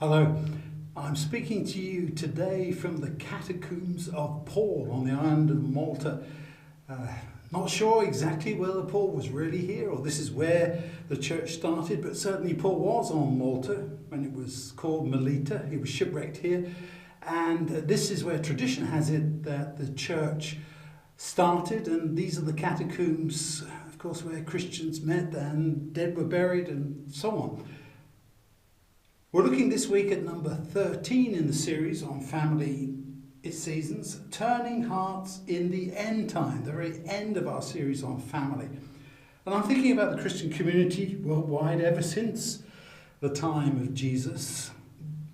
Hello, I'm speaking to you today from the catacombs of Paul on the island of Malta. Not sure exactly whether Paul was really here or this is where the church started, but certainly Paul was on Malta when it was called Melita. He was shipwrecked here, and this is where tradition has it that the church started, and these are the catacombs, of course, where Christians met and dead were buried and so on. We're looking this week at number 13 in the series on family seasons, Turning Hearts in the End Time, the very end of our series on family. And I'm thinking about the Christian community worldwide ever since the time of Jesus,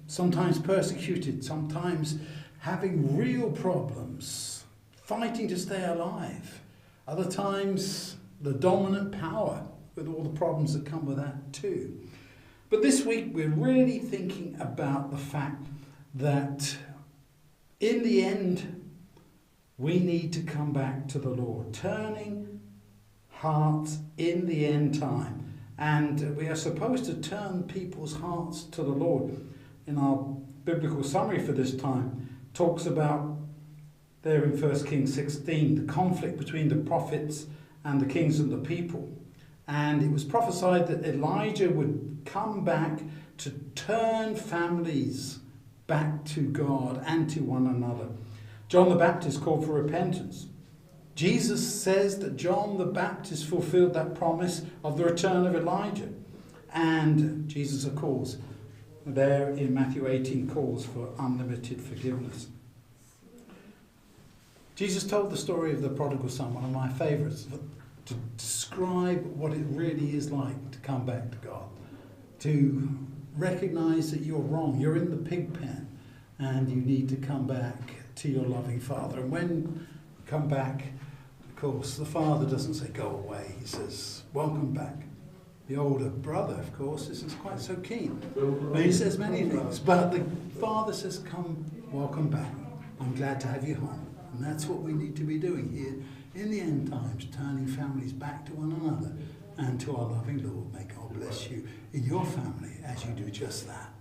sometimes persecuted, sometimes having real problems, fighting to stay alive, other times the dominant power with all the problems that come with that too. But this week we're really thinking about the fact that in the end we need to come back to the Lord, turning hearts in the end time. And we are supposed to turn people's hearts to the Lord. In our biblical summary for this time, talks about there in 1 Kings 16, the conflict between the prophets and the kings and the people. And it was prophesied that Elijah would come back to turn families back to God and to one another. John the Baptist called for repentance. Jesus says that John the Baptist fulfilled that promise of the return of Elijah. And Jesus, of course, there in Matthew 18 calls for unlimited forgiveness. Jesus told the story of the prodigal son, one of my favourites, to describe what it really is like to come back to God, to recognise that you're wrong, you're in the pig pen, and you need to come back to your loving Father. And when you come back, of course, the Father doesn't say, go away. He says, welcome back. The older brother, of course, isn't quite so keen. He says many things, but the Father says, come, welcome back. I'm glad to have you home. And that's what we need to be doing here in the end times, turning families back to one another and to our loving Lord. May God bless you in your family as you do just that.